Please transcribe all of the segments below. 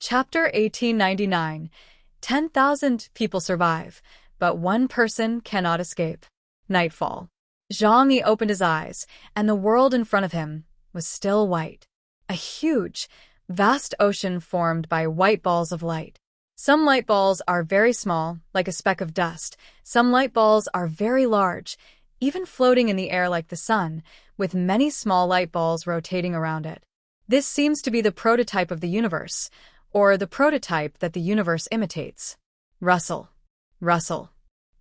Chapter 1899. 10,000 people survive, but one person cannot escape. Nightfall. Zhang Yi opened his eyes, and the world in front of him was still white. A huge, vast ocean formed by white balls of light. Some light balls are very small, like a speck of dust. Some light balls are very large, even floating in the air like the sun, with many small light balls rotating around it. This seems to be the prototype of the universe, or the prototype that the universe imitates. Rustle. Rustle.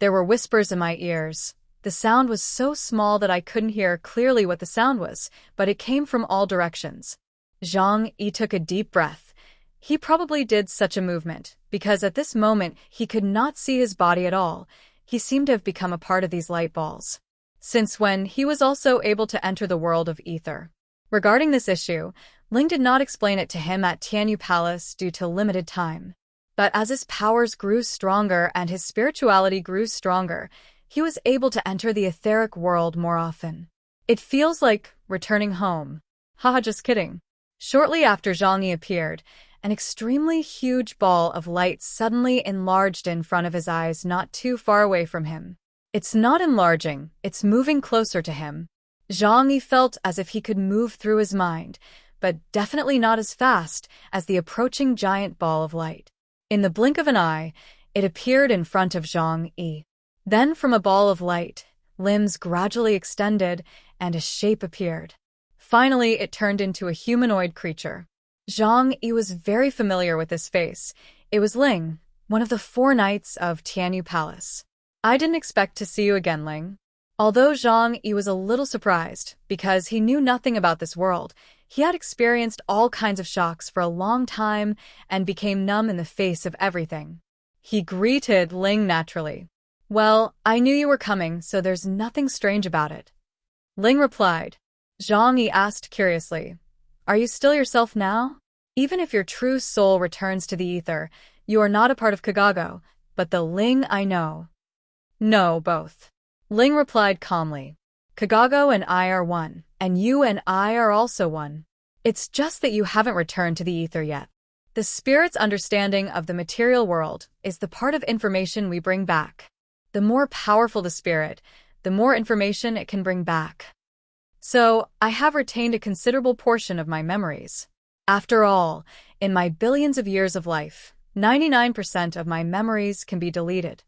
There were whispers in my ears. The sound was so small that I couldn't hear clearly what the sound was, but it came from all directions. Zhang Yi took a deep breath. He probably did such a movement, because at this moment he could not see his body at all. He seemed to have become a part of these light balls. Since when he was also able to enter the world of ether. Regarding this issue, Ling did not explain it to him at Tianyu Palace due to limited time. But as his powers grew stronger and his spirituality grew stronger, he was able to enter the etheric world more often. It feels like returning home. Haha, just kidding. Shortly after Zhang Yi appeared, an extremely huge ball of light suddenly enlarged in front of his eyes not too far away from him. It's not enlarging, it's moving closer to him. Zhang Yi felt as if he could move through his mind, but definitely not as fast as the approaching giant ball of light. In the blink of an eye, it appeared in front of Zhang Yi. Then from a ball of light, limbs gradually extended and a shape appeared. Finally, it turned into a humanoid creature. Zhang Yi was very familiar with this face. It was Ling, one of the 4 knights of Tianyu Palace. I didn't expect to see you again, Ling. Although Zhang Yi was a little surprised, because he knew nothing about this world, he had experienced all kinds of shocks for a long time and became numb in the face of everything. He greeted Ling naturally. Well, I knew you were coming, so there's nothing strange about it. Ling replied. Zhang Yi asked curiously, are you still yourself now? Even if your true soul returns to the ether, you are not a part of Kagago, but the Ling I know. No, both. Ling replied calmly. Kagago and I are one, and you and I are also one. It's just that you haven't returned to the ether yet. The spirit's understanding of the material world is the part of information we bring back. The more powerful the spirit, the more information it can bring back. So, I have retained a considerable portion of my memories. After all, in my billions of years of life, 99% of my memories can be deleted.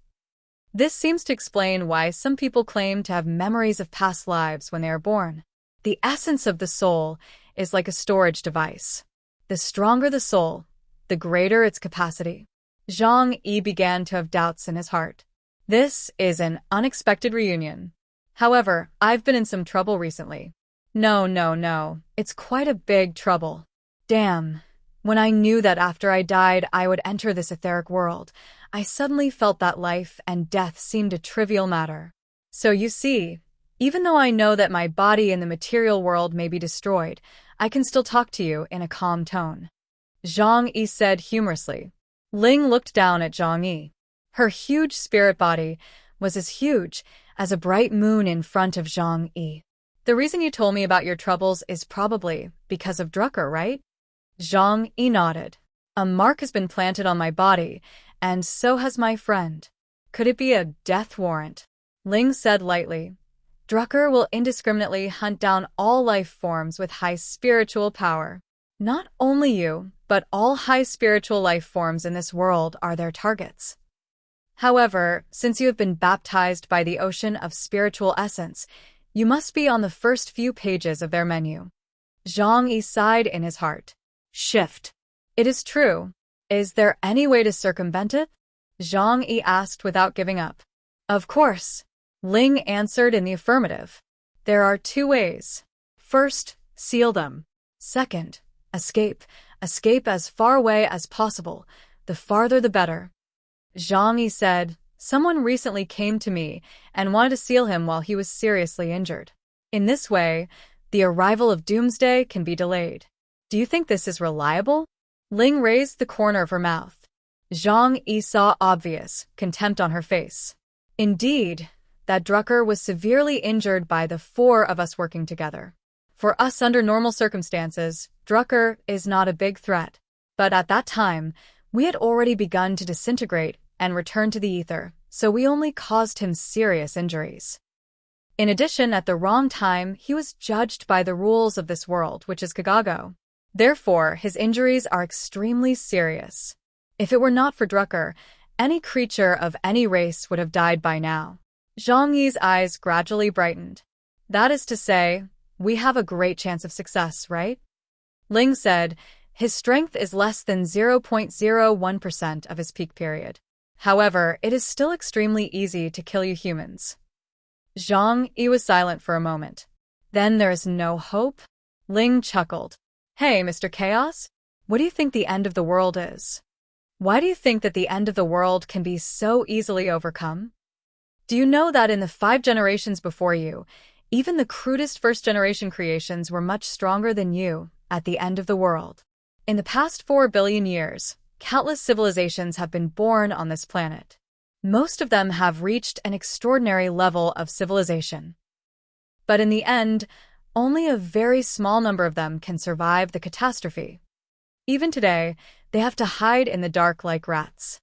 This seems to explain why some people claim to have memories of past lives when they are born. The essence of the soul is like a storage device. The stronger the soul, the greater its capacity. Zhang Yi began to have doubts in his heart. This is an unexpected reunion. However, I've been in some trouble recently. No, it's quite a big trouble. Damn. When I knew that after I died I would enter this etheric world, I suddenly felt that life and death seemed a trivial matter. So you see, even though I know that my body in the material world may be destroyed, I can still talk to you in a calm tone. Zhang Yi said humorously. Ling looked down at Zhang Yi. Her huge spirit body was as huge as a bright moon in front of Zhang Yi. The reason you told me about your troubles is probably because of Drucker, right? Zhang Yi nodded. A mark has been planted on my body, and so has my friend. Could it be a death warrant? Ling said lightly. Drucker will indiscriminately hunt down all life forms with high spiritual power. Not only you, but all high spiritual life forms in this world are their targets. However, since you have been baptized by the ocean of spiritual essence, you must be on the first few pages of their menu. Zhang Yi sighed in his heart. Shift. It is true. Is there any way to circumvent it? Zhang Yi asked without giving up. Of course. Ling answered in the affirmative. There are 2 ways. First, seal them. Second, escape. Escape as far away as possible. The farther the better. Zhang Yi said, someone recently came to me and wanted to seal him while he was seriously injured. In this way, the arrival of Doomsday can be delayed. Do you think this is reliable? Ling raised the corner of her mouth. Zhang Yi saw obvious contempt on her face. Indeed, that Drucker was severely injured by the 4 of us working together. For us under normal circumstances, Drucker is not a big threat. But at that time, we had already begun to disintegrate and return to the ether, so we only caused him serious injuries. In addition, at the wrong time, he was judged by the rules of this world, which is Kagago. Therefore, his injuries are extremely serious. If it were not for Drucker, any creature of any race would have died by now. Zhang Yi's eyes gradually brightened. That is to say, we have a great chance of success, right? Ling said, his strength is less than 0.01% of his peak period. However, it is still extremely easy to kill you humans. Zhang Yi was silent for a moment. Then there is no hope? Ling chuckled. Hey, Mr. Chaos, what do you think the end of the world is? Why do you think that the end of the world can be so easily overcome? Do you know that in the 5 generations before you, even the crudest first-generation creations were much stronger than you at the end of the world? In the past 4 billion years, countless civilizations have been born on this planet. Most of them have reached an extraordinary level of civilization. But in the end, only a very small number of them can survive the catastrophe. Even today, they have to hide in the dark like rats.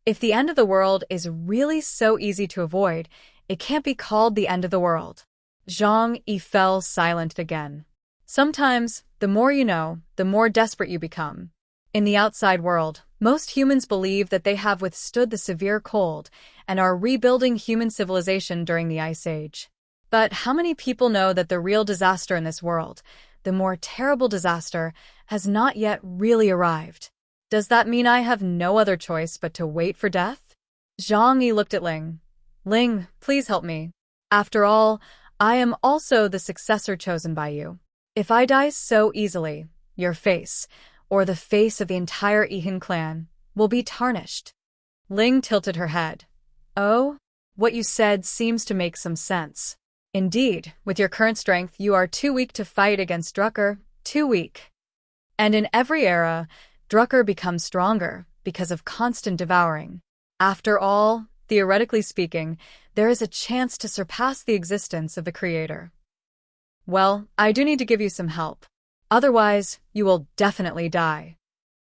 If the end of the world is really so easy to avoid, it can't be called the end of the world. Zhang Yi fell silent again. Sometimes, the more you know, the more desperate you become. In the outside world, most humans believe that they have withstood the severe cold and are rebuilding human civilization during the Ice Age. But how many people know that the real disaster in this world, the more terrible disaster, has not yet really arrived? Does that mean I have no other choice but to wait for death? Zhang Yi looked at Ling. Ling, please help me. After all, I am also the successor chosen by you. If I die so easily, your face, or the face of the entire Yihan clan, will be tarnished. Ling tilted her head. Oh, what you said seems to make some sense. Indeed, with your current strength, you are too weak to fight against Drucker, too weak. And in every era, Drucker becomes stronger because of constant devouring. After all, theoretically speaking, there is a chance to surpass the existence of the Creator. Well, I do need to give you some help. Otherwise, you will definitely die.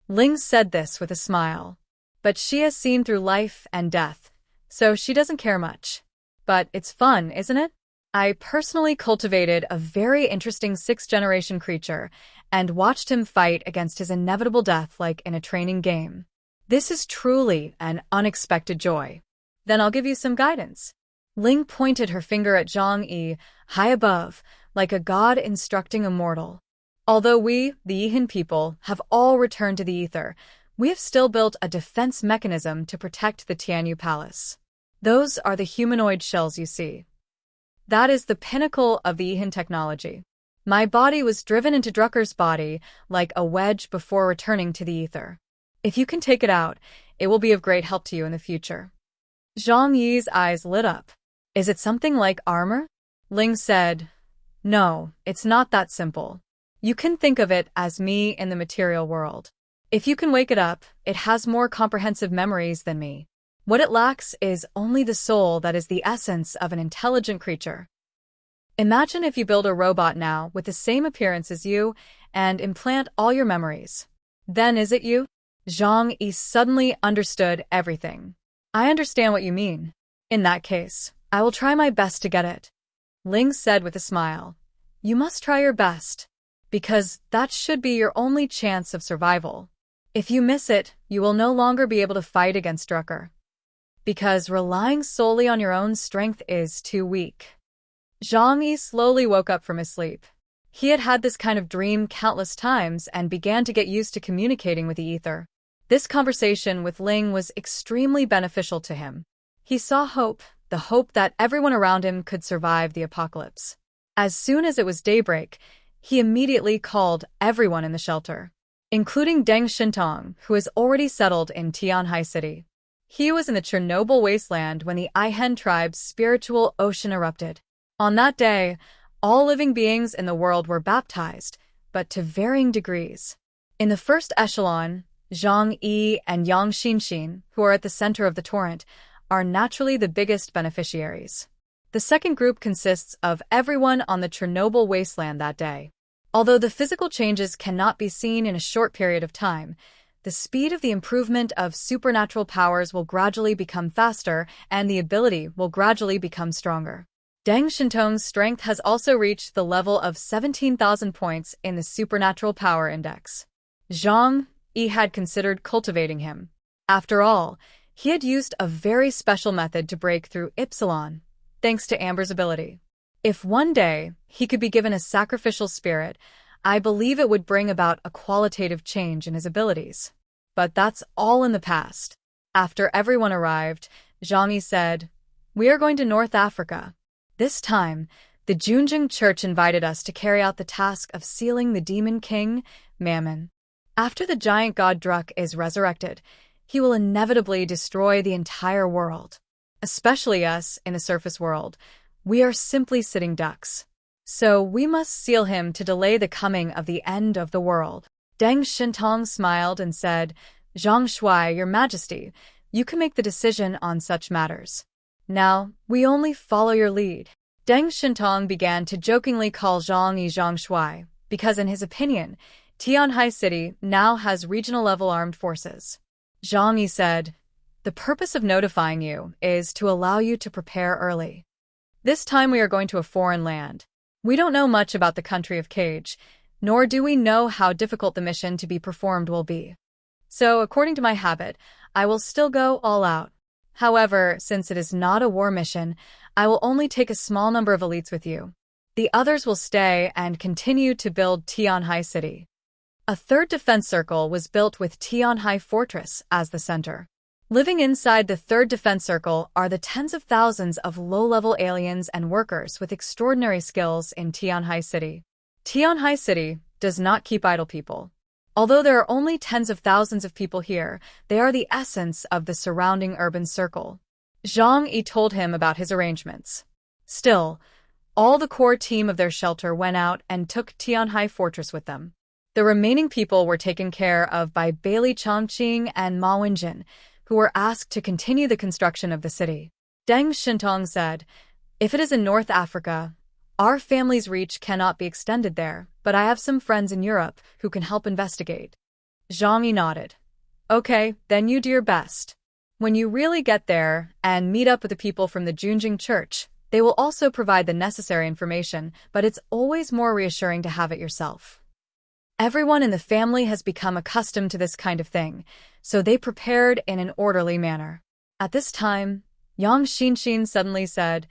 Ling said this with a smile. But she has seen through life and death, so she doesn't care much. But it's fun, isn't it? I personally cultivated a very interesting 6th-generation creature and watched him fight against his inevitable death like in a training game. This is truly an unexpected joy. Then I'll give you some guidance. Ling pointed her finger at Zhang Yi, high above, like a god instructing a mortal. Although we, the Yihan people, have all returned to the ether, we have still built a defense mechanism to protect the Tianyu Palace. Those are the humanoid shells you see. That is the pinnacle of the Yihan technology. My body was driven into Drucker's body like a wedge before returning to the ether. If you can take it out, it will be of great help to you in the future. Zhang Yi's eyes lit up. Is it something like armor? Ling said, no, it's not that simple. You can think of it as me in the material world. If you can wake it up, it has more comprehensive memories than me. What it lacks is only the soul that is the essence of an intelligent creature. Imagine if you build a robot now with the same appearance as you and implant all your memories. Then is it you? Zhang Yi suddenly understood everything. I understand what you mean. In that case, I will try my best to get it. Ling said with a smile. You must try your best, because that should be your only chance of survival. If you miss it, you will no longer be able to fight against Drucker. Because relying solely on your own strength is too weak. Zhang Yi slowly woke up from his sleep. He had had this kind of dream countless times and began to get used to communicating with the ether. This conversation with Ling was extremely beneficial to him. He saw hope, the hope that everyone around him could survive the apocalypse. As soon as it was daybreak, he immediately called everyone in the shelter, including Deng Shintong, who is already settled in Tianhai City. He was in the Chernobyl wasteland when the Yihan tribe's spiritual ocean erupted. On that day, all living beings in the world were baptized, but to varying degrees. In the first echelon, Zhang Yi and Yang Xinxin, who are at the center of the torrent, are naturally the biggest beneficiaries. The second group consists of everyone on the Chernobyl wasteland that day. Although the physical changes cannot be seen in a short period of time, the speed of the improvement of supernatural powers will gradually become faster, and the ability will gradually become stronger. Deng Shintong's strength has also reached the level of 17,000 points in the Supernatural Power Index. Zhang Yi had considered cultivating him. After all, he had used a very special method to break through Ypsilon, thanks to Amber's ability. If one day he could be given a sacrificial spirit, I believe it would bring about a qualitative change in his abilities. But that's all in the past. After everyone arrived, Zhang Yi said, "We are going to North Africa. This time, the Junjing Church invited us to carry out the task of sealing the demon king, Mammon. After the giant god Druk is resurrected, he will inevitably destroy the entire world. Especially us in the surface world. We are simply sitting ducks. So we must seal him to delay the coming of the end of the world." Deng Shintong smiled and said, "Zhang Shuai, Your Majesty, you can make the decision on such matters. Now, we only follow your lead." Deng Shintong began to jokingly call Zhang Yi Zhang Shuai, because in his opinion, Tianhai City now has regional-level armed forces. Zhang Yi said, "The purpose of notifying you is to allow you to prepare early. This time we are going to a foreign land. We don't know much about the country of Cage, nor do we know how difficult the mission to be performed will be. So, according to my habit, I will still go all out. However, since it is not a war mission, I will only take a small number of elites with you. The others will stay and continue to build Tianhai City." A third defense circle was built with Tianhai Fortress as the center. Living inside the third defense circle are the tens of thousands of low-level aliens and workers with extraordinary skills in Tianhai City. Tianhai City does not keep idle people. Although there are only tens of thousands of people here, they are the essence of the surrounding urban circle. Zhang Yi told him about his arrangements. Still, all the core team of their shelter went out and took Tianhai Fortress with them. The remaining people were taken care of by Bailey Chongqing and Ma Wenjin, who were asked to continue the construction of the city. Deng Shintong said, "If it is in North Africa, our family's reach cannot be extended there, but I have some friends in Europe who can help investigate." Zhang Yi nodded. "Okay, then you do your best. When you really get there and meet up with the people from the Junjing Church, they will also provide the necessary information, but it's always more reassuring to have it yourself." Everyone in the family has become accustomed to this kind of thing, so they prepared in an orderly manner. At this time, Yang Xinshin suddenly said,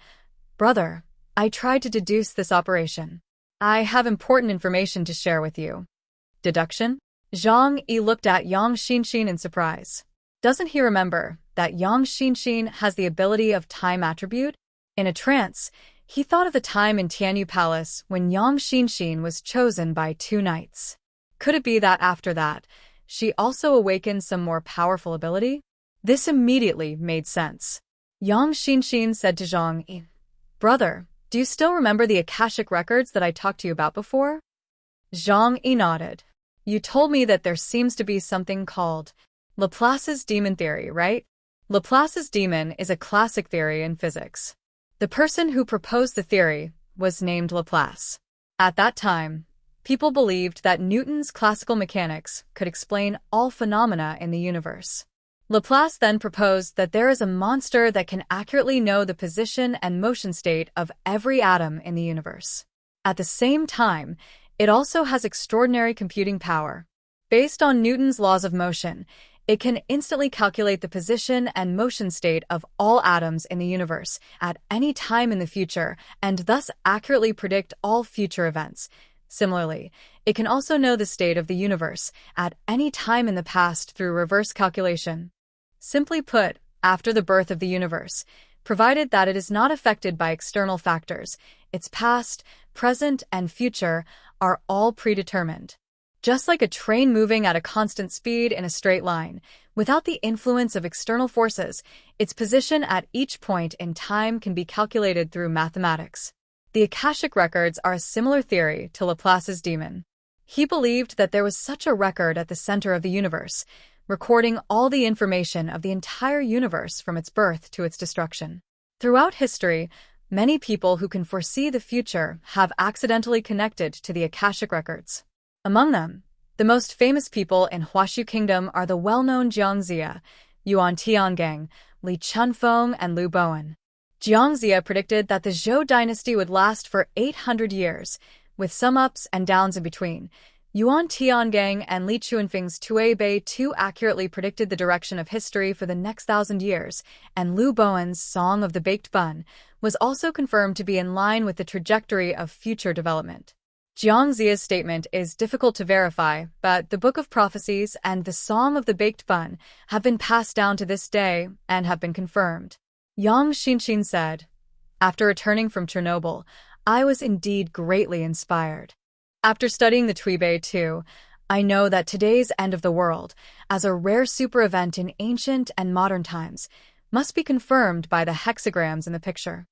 "Brother, I tried to deduce this operation. I have important information to share with you." Deduction? Zhang Yi looked at Yang Xinshin in surprise. Doesn't he remember that Yang Xinshin has the ability of time attribute? In a trance, he thought of the time in Tianyu Palace when Yang Xinshin was chosen by 2 knights. Could it be that after that, she also awakened some more powerful ability? This immediately made sense. Yang Xinshin said to Zhang Yi, "Brother, do you still remember the Akashic records that I talked to you about before?" Zhang Yi nodded. "You told me that there seems to be something called Laplace's demon theory, right? Laplace's demon is a classic theory in physics. The person who proposed the theory was named Laplace. At that time, people believed that Newton's classical mechanics could explain all phenomena in the universe. Laplace then proposed that there is a monster that can accurately know the position and motion state of every atom in the universe. At the same time, it also has extraordinary computing power. Based on Newton's laws of motion, it can instantly calculate the position and motion state of all atoms in the universe at any time in the future and thus accurately predict all future events. Similarly, it can also know the state of the universe at any time in the past through reverse calculation. Simply put, after the birth of the universe, provided that it is not affected by external factors, its past, present, and future are all predetermined. Just like a train moving at a constant speed in a straight line, without the influence of external forces, its position at each point in time can be calculated through mathematics. The Akashic records are a similar theory to Laplace's demon. He believed that there was such a record at the center of the universe, recording all the information of the entire universe from its birth to its destruction. Throughout history, many people who can foresee the future have accidentally connected to the Akashic records. Among them, The most famous people in Huashu Kingdom are the well-known Jiangxia, Yuan Tiangang, Li Chunfeng, and Lu Bowen. Jiangxia predicted that the Zhou dynasty would last for 800 years, with some ups and downs in between. Yuan Tiangang and Li Chunfeng's Tuebei too accurately predicted the direction of history for the next 1,000 years, and Lu Bowen's Song of the Baked Bun was also confirmed to be in line with the trajectory of future development. Jiangxia's statement is difficult to verify, but the Book of Prophecies and the Song of the Baked Bun have been passed down to this day and have been confirmed. Yang Xinxin said, "After returning from Chernobyl, I was indeed greatly inspired. After studying the Tuebei too, I know that today's end of the world, as a rare super event in ancient and modern times, must be confirmed by the hexagrams in the picture.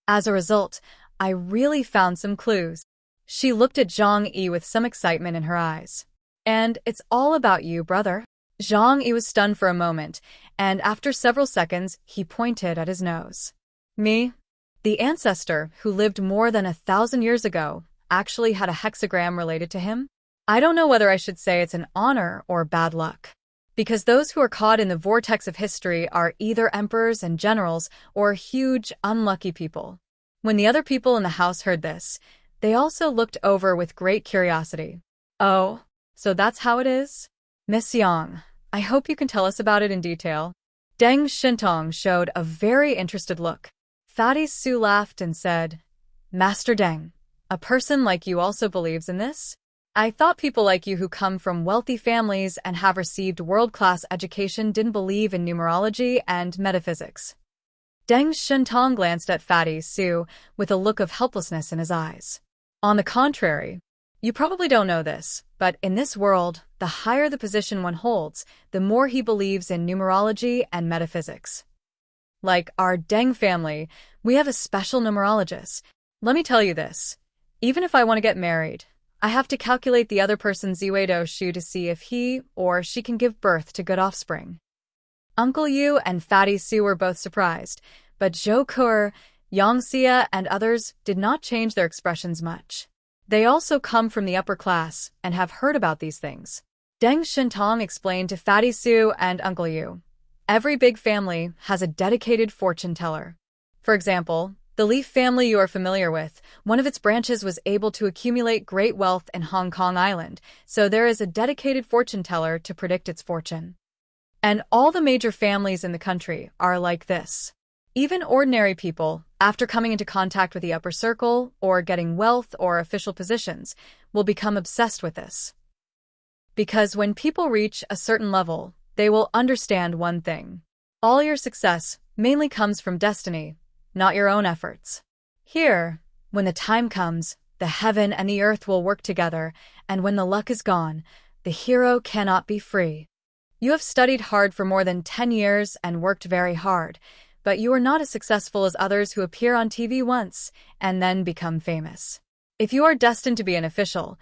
As a result, I really found some clues." She looked at Zhang Yi with some excitement in her eyes. "And it's all about you, brother?" Zhang Yi was stunned for a moment, and after several seconds, he pointed at his nose. "Me?" The ancestor, who lived more than 1,000 years ago, actually had a hexagram related to him? I don't know whether I should say it's an honor or bad luck. Because those who are caught in the vortex of history are either emperors and generals or huge, unlucky people. When the other people in the house heard this, they also looked over with great curiosity. "Oh, so that's how it is? Miss Yang, I hope you can tell us about it in detail." Deng Shintong showed a very interested look. Fatty Su laughed and said, "Master Deng, a person like you also believes in this? I thought people like you who come from wealthy families and have received world-class education didn't believe in numerology and metaphysics." Deng Shintong glanced at Fatty Su with a look of helplessness in his eyes. "On the contrary, you probably don't know this, but in this world, the higher the position one holds, the more he believes in numerology and metaphysics. Like our Deng family, we have a special numerologist. Let me tell you this. Even if I want to get married, I have to calculate the other person's Ziwedo Shu to see if he or she can give birth to good offspring." Uncle Yu and Fatty Su were both surprised, but Zhou Kur, Yang Xia, and others did not change their expressions much. They also come from the upper class and have heard about these things. Deng Shintong explained to Fatty Su and Uncle Yu, "Every big family has a dedicated fortune teller. For example, the Leaf family you are familiar with, one of its branches was able to accumulate great wealth in Hong Kong Island, so there is a dedicated fortune teller to predict its fortune. And all the major families in the country are like this. Even ordinary people, after coming into contact with the upper circle or getting wealth or official positions, will become obsessed with this. Because when people reach a certain level, they will understand one thing. All your success mainly comes from destiny, not your own efforts. Here, when the time comes, the heaven and the earth will work together, and when the luck is gone, the hero cannot be free. You have studied hard for more than 10 years and worked very hard, but you are not as successful as others who appear on TV once and then become famous. If you are destined to be an official,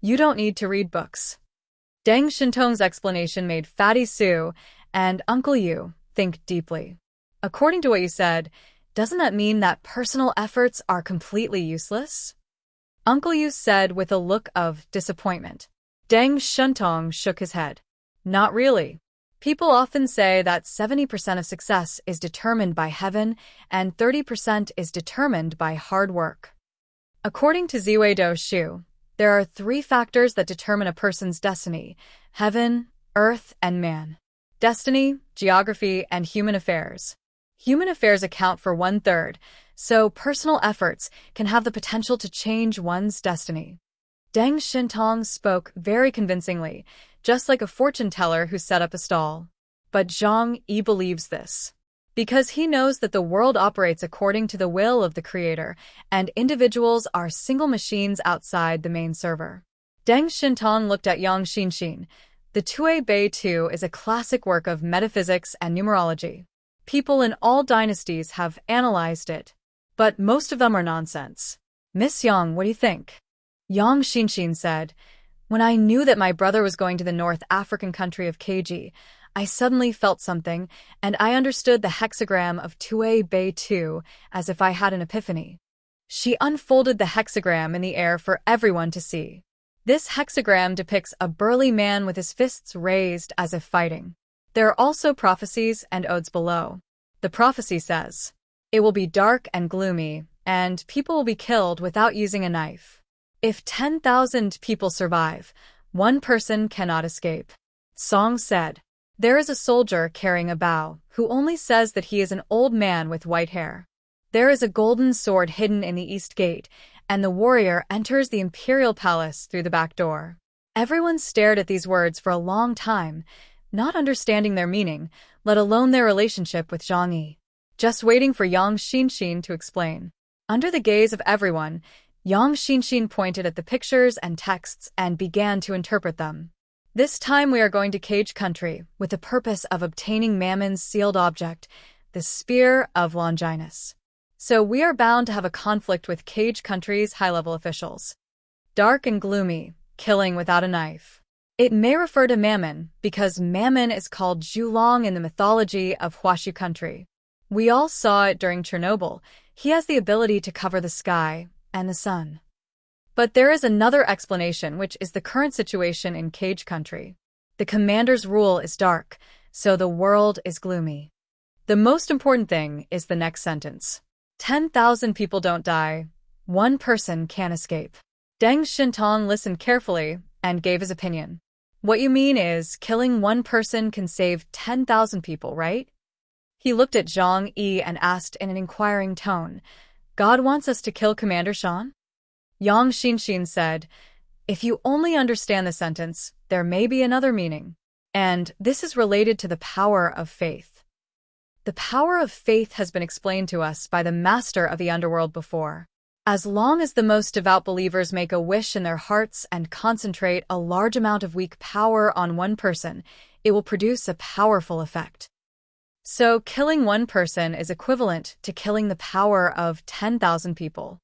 you don't need to read books." Deng Shintong's explanation made Fatty Su and Uncle Yu think deeply. "According to what you said, doesn't that mean that personal efforts are completely useless?" Uncle Yu said with a look of disappointment. Deng Shintong shook his head. "Not really. People often say that 70% of success is determined by heaven and 30% is determined by hard work. According to Ziwedo Shu, there are 3 factors that determine a person's destiny: heaven, earth, and man. Destiny, geography, and human affairs. Human affairs account for 1/3, so personal efforts can have the potential to change one's destiny." Deng Shintong spoke very convincingly, just like a fortune teller who set up a stall. But Zhang Yi believes this. Because he knows that the world operates according to the will of the creator, and individuals are single machines outside the main server. Deng Shintong looked at Yang Xinxin. The Tuebei Tu is a classic work of metaphysics and numerology. People in all dynasties have analyzed it, but most of them are nonsense. Miss Yang, what do you think? Yang Xinxin said, "When I knew that my brother was going to the North African country of KG, I suddenly felt something, and I understood the hexagram of Tuebei Tu as if I had an epiphany." She unfolded the hexagram in the air for everyone to see. This hexagram depicts a burly man with his fists raised as if fighting. There are also prophecies and odes below. The prophecy says, "It will be dark and gloomy, and people will be killed without using a knife. If 10,000 people survive, one person cannot escape." Song said, "There is a soldier carrying a bow, who only says that he is an old man with white hair. There is a golden sword hidden in the east gate, and the warrior enters the imperial palace through the back door." Everyone stared at these words for a long time, not understanding their meaning, let alone their relationship with Zhang Yi. Just waiting for Yang Xinxin to explain. Under the gaze of everyone, Yang Xinxin pointed at the pictures and texts and began to interpret them. "This time we are going to Cage Country with the purpose of obtaining Mammon's sealed object, the Spear of Longinus. So we are bound to have a conflict with Cage Country's high-level officials. Dark and gloomy, killing without a knife. It may refer to Mammon because Mammon is called Zhulong in the mythology of Huashu Country. We all saw it during Chernobyl. He has the ability to cover the sky and the sun. But there is another explanation, which is the current situation in Cage Country. The commander's rule is dark, so the world is gloomy. The most important thing is the next sentence. 10,000 people don't die. One person can escape." Deng Shintong listened carefully and gave his opinion. "What you mean is killing one person can save 10,000 people, right?" He looked at Zhang Yi and asked in an inquiring tone, "God wants us to kill Commander Shan?" Yang Xinxin said, "If you only understand the sentence, there may be another meaning. And this is related to the power of faith. The power of faith has been explained to us by the master of the underworld before. As long as the most devout believers make a wish in their hearts and concentrate a large amount of weak power on one person, it will produce a powerful effect. So killing one person is equivalent to killing the power of 10,000 people."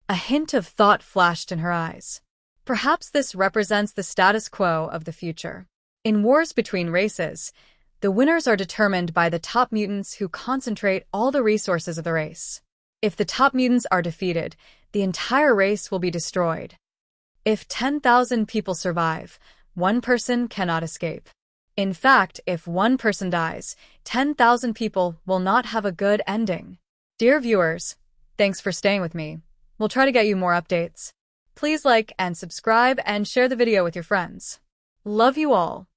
A hint of thought flashed in her eyes. Perhaps this represents the status quo of the future. In wars between races, the winners are determined by the top mutants who concentrate all the resources of the race. If the top mutants are defeated, the entire race will be destroyed. If 10,000 people survive, one person cannot escape. In fact, if one person dies, 10,000 people will not have a good ending. Dear viewers, thanks for staying with me. We'll try to get you more updates. Please like and subscribe and share the video with your friends. Love you all.